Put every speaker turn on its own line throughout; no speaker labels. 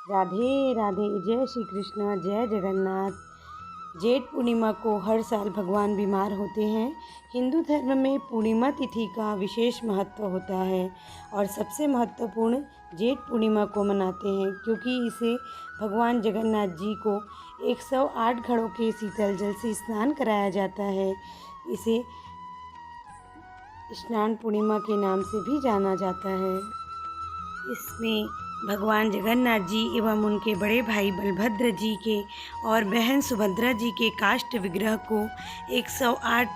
राधे राधे। जय श्री कृष्ण, जय जगन्नाथ। जेठ पूर्णिमा को हर साल भगवान बीमार होते हैं। हिंदू धर्म में पूर्णिमा तिथि का विशेष महत्व होता है और सबसे महत्वपूर्ण जेठ पूर्णिमा को मनाते हैं, क्योंकि इसे भगवान जगन्नाथ जी को 108 घड़ों के शीतल जल से स्नान कराया जाता है। इसे स्नान पूर्णिमा के नाम से भी जाना जाता है। इसमें भगवान जगन्नाथ जी एवं उनके बड़े भाई बलभद्र जी के और बहन सुभद्रा जी के काष्ठ विग्रह को 108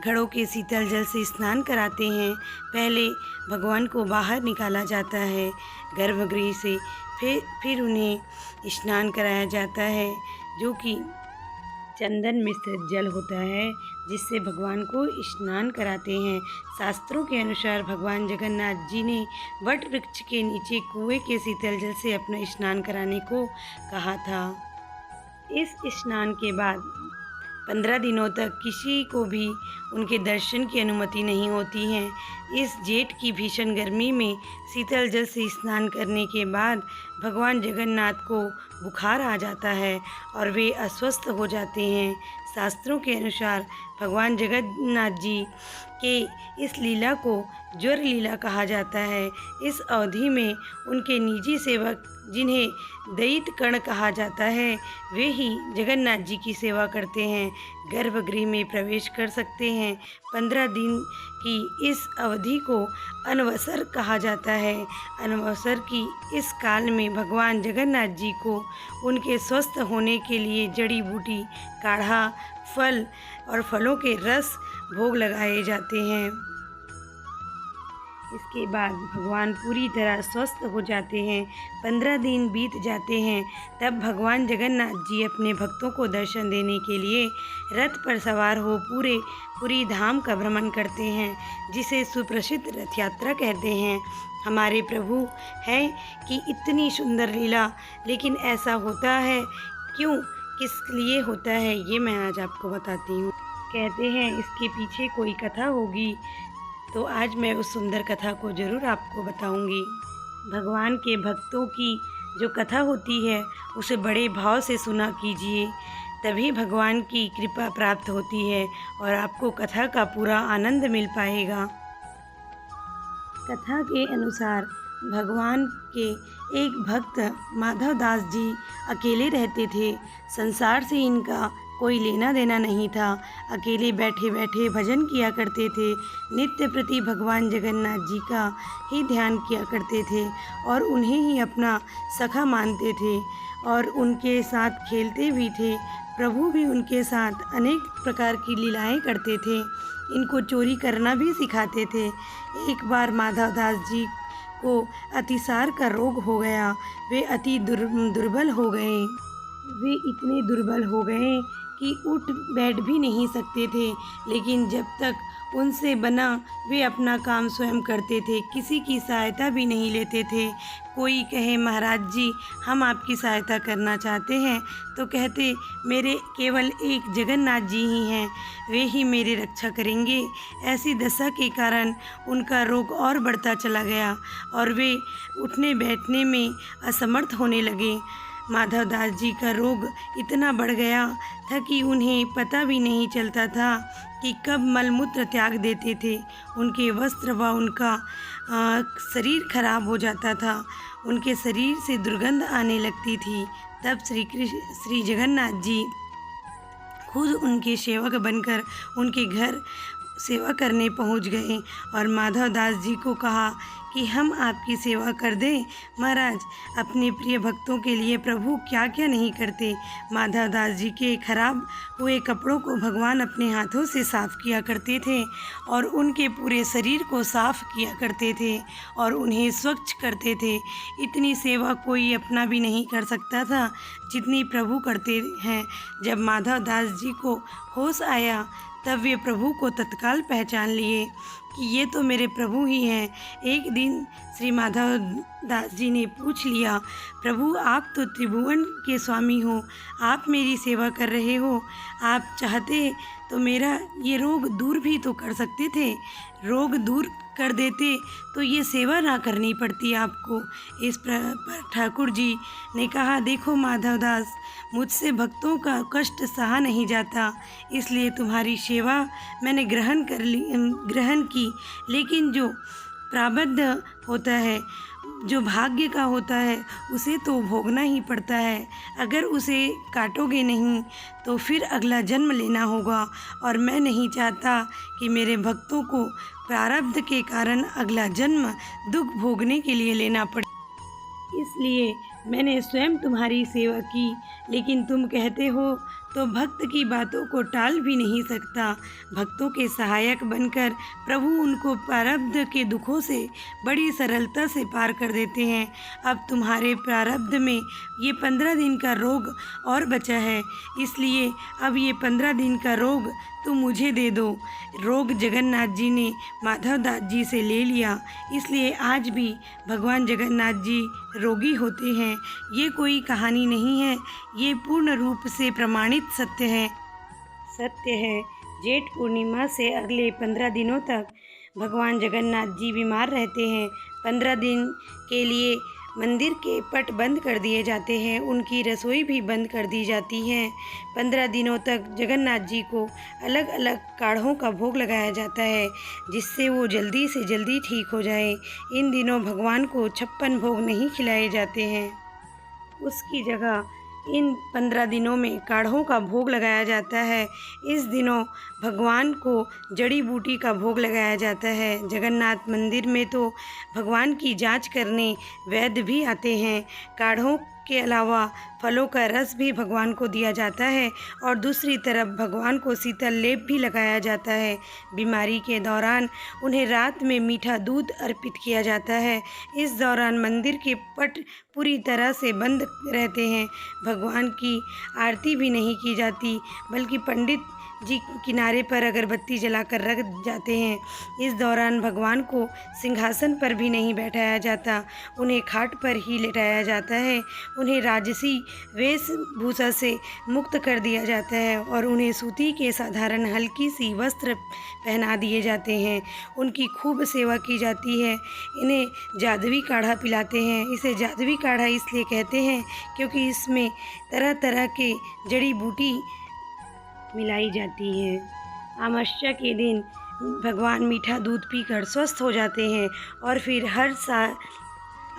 घड़ों के शीतल जल से स्नान कराते हैं। पहले भगवान को बाहर निकाला जाता है गर्भगृह से, फिर उन्हें स्नान कराया जाता है, जो कि चंदन मिश्रित जल होता है, जिससे भगवान को स्नान कराते हैं। शास्त्रों के अनुसार भगवान जगन्नाथ जी ने वट वृक्ष के नीचे कुएं के शीतल जल से अपना स्नान कराने को कहा था। इस स्नान के बाद 15 दिनों तक किसी को भी उनके दर्शन की अनुमति नहीं होती है। इस जेठ की भीषण गर्मी में शीतल जल से स्नान करने के बाद भगवान जगन्नाथ को बुखार आ जाता है और वे अस्वस्थ हो जाते हैं। शास्त्रों के अनुसार भगवान जगन्नाथ जी के इस लीला को ज्वर लीला कहा जाता है। इस अवधि में उनके निजी सेवक, जिन्हें दैत्य कर्ण कहा जाता है, वे ही जगन्नाथ जी की सेवा करते हैं, गर्भगृह में प्रवेश कर सकते हैं। 15 दिन की इस अवधि को अनवसर कहा जाता है। अनवसर की इस काल में भगवान जगन्नाथ जी को उनके स्वस्थ होने के लिए जड़ी बूटी, काढ़ा, फल और फलों के रस भोग लगाए जाते हैं। इसके बाद भगवान पूरी तरह स्वस्थ हो जाते हैं। 15 दिन बीत जाते हैं, तब भगवान जगन्नाथ जी अपने भक्तों को दर्शन देने के लिए रथ पर सवार हो पूरी धाम का भ्रमण करते हैं, जिसे सुप्रसिद्ध रथ यात्रा कहते हैं। हमारे प्रभु हैं कि इतनी सुंदर लीला, लेकिन ऐसा होता है क्यों, किस लिए होता है, ये मैं आज आपको बताती हूँ। कहते हैं इसके पीछे कोई कथा होगी, तो आज मैं उस सुंदर कथा को ज़रूर आपको बताऊंगी। भगवान के भक्तों की जो कथा होती है उसे बड़े भाव से सुना कीजिए, तभी भगवान की कृपा प्राप्त होती है और आपको कथा का पूरा आनंद मिल पाएगा। कथा के अनुसार भगवान के एक भक्त माधव दास जी अकेले रहते थे। संसार से इनका कोई लेना देना नहीं था। अकेले बैठे बैठे भजन किया करते थे। नित्य प्रति भगवान जगन्नाथ जी का ही ध्यान किया करते थे और उन्हें ही अपना सखा मानते थे और उनके साथ खेलते भी थे। प्रभु भी उनके साथ अनेक प्रकार की लीलाएं करते थे। इनको चोरी करना भी सिखाते थे। एक बार माधव दास जी को अतिसार का रोग हो गया। वे अति दुर्बल हो गए। वे इतने दुर्बल हो गए कि उठ बैठ भी नहीं सकते थे, लेकिन जब तक उनसे बना वे अपना काम स्वयं करते थे, किसी की सहायता भी नहीं लेते थे। कोई कहे महाराज जी हम आपकी सहायता करना चाहते हैं, तो कहते मेरे केवल एक जगन्नाथ जी ही हैं, वे ही मेरी रक्षा करेंगे। ऐसी दशा के कारण उनका रोग और बढ़ता चला गया और वे उठने बैठने में असमर्थ होने लगे। माधव दास जी का रोग इतना बढ़ गया था कि उन्हें पता भी नहीं चलता था कि कब मलमूत्र त्याग देते थे। उनके वस्त्र व उनका शरीर खराब हो जाता था। उनके शरीर से दुर्गंध आने लगती थी। तब श्री जगन्नाथ जी खुद उनके सेवक बनकर उनके घर सेवा करने पहुंच गए और माधव दास जी को कहा कि हम आपकी सेवा कर दें। महाराज, अपने प्रिय भक्तों के लिए प्रभु क्या क्या नहीं करते। माधव दास जी के खराब हुए कपड़ों को भगवान अपने हाथों से साफ किया करते थे और उनके पूरे शरीर को साफ किया करते थे और उन्हें स्वच्छ करते थे। इतनी सेवा कोई अपना भी नहीं कर सकता था जितनी प्रभु करते हैं। जब माधव दास जी को होश आया तब वे प्रभु को तत्काल पहचान लिए कि ये तो मेरे प्रभु ही हैं। एक दिन श्री माधव दास जी ने पूछ लिया, प्रभु आप तो त्रिभुवन के स्वामी हो, आप मेरी सेवा कर रहे हो, आप चाहते तो मेरा ये रोग दूर भी तो कर सकते थे, रोग दूर कर देते तो ये सेवा ना करनी पड़ती आपको। इस पर ठाकुर जी ने कहा, देखो माधव दास, मुझसे भक्तों का कष्ट सहा नहीं जाता, इसलिए तुम्हारी सेवा मैंने ग्रहण की, लेकिन जो प्रारब्ध होता है, जो भाग्य का होता है, उसे तो भोगना ही पड़ता है। अगर उसे काटोगे नहीं तो फिर अगला जन्म लेना होगा, और मैं नहीं चाहता कि मेरे भक्तों को प्रारब्ध के कारण अगला जन्म दुख भोगने के लिए लेना पड़े। इसलिए मैंने स्वयं तुम्हारी सेवा की, लेकिन तुम कहते हो तो भक्त की बातों को टाल भी नहीं सकता। भक्तों के सहायक बनकर प्रभु उनको प्रारब्ध के दुखों से बड़ी सरलता से पार कर देते हैं। अब तुम्हारे प्रारब्ध में ये 15 दिन का रोग और बचा है, इसलिए अब ये 15 दिन का रोग तुम मुझे दे दो। रोग जगन्नाथ जी ने माधव दास जी से ले लिया, इसलिए आज भी भगवान जगन्नाथ जी रोगी होते हैं। ये कोई कहानी नहीं है, ये पूर्ण रूप से प्रमाणित सत्य है। जेठ पूर्णिमा से अगले 15 दिनों तक भगवान जगन्नाथ जी बीमार रहते हैं। 15 दिन के लिए मंदिर के पट बंद कर दिए जाते हैं, उनकी रसोई भी बंद कर दी जाती है। 15 दिनों तक जगन्नाथ जी को अलग अलग काढ़ों का भोग लगाया जाता है, जिससे वो जल्दी से जल्दी ठीक हो जाए। इन दिनों भगवान को 56 भोग नहीं खिलाए जाते हैं, उसकी जगह इन 15 दिनों में काढ़ों का भोग लगाया जाता है। इस दिनों भगवान को जड़ी बूटी का भोग लगाया जाता है। जगन्नाथ मंदिर में तो भगवान की जांच करने वैद्य भी आते हैं। काढ़ों के अलावा फलों का रस भी भगवान को दिया जाता है, और दूसरी तरफ भगवान को शीतल लेप भी लगाया जाता है। बीमारी के दौरान उन्हें रात में मीठा दूध अर्पित किया जाता है। इस दौरान मंदिर के पट पूरी तरह से बंद रहते हैं। भगवान की आरती भी नहीं की जाती, बल्कि पंडित जी किनारे पर अगरबत्ती जलाकर रख जाते हैं। इस दौरान भगवान को सिंहासन पर भी नहीं बैठाया जाता, उन्हें खाट पर ही लेटाया जाता है। उन्हें राजसी वेशभूषा से मुक्त कर दिया जाता है, और उन्हें सूती के साधारण हल्की सी वस्त्र पहना दिए जाते हैं। उनकी खूब सेवा की जाती है। इन्हें जादुई काढ़ा पिलाते हैं। इसे जादुई काढ़ा इसलिए कहते हैं क्योंकि इसमें तरह तरह के जड़ी बूटी मिलाई जाती है। अमावस्या के दिन भगवान मीठा दूध पीकर स्वस्थ हो जाते हैं, और फिर हर साल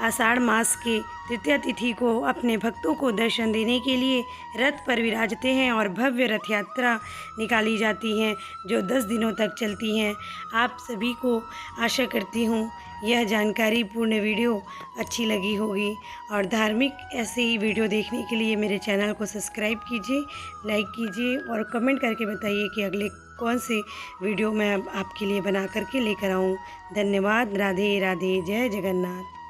आषाढ़ मास के तृतीया तिथि को अपने भक्तों को दर्शन देने के लिए रथ पर विराजते हैं, और भव्य रथ यात्रा निकाली जाती हैं जो 10 दिनों तक चलती हैं। आप सभी को आशा करती हूँ यह जानकारी पूर्ण वीडियो अच्छी लगी होगी, और धार्मिक ऐसे ही वीडियो देखने के लिए मेरे चैनल को सब्सक्राइब कीजिए, लाइक कीजिए, और कमेंट करके बताइए कि अगले कौन से वीडियो मैं आपके लिए बना करके लेकर आऊँ। धन्यवाद। राधे राधे। जय जगन्नाथ।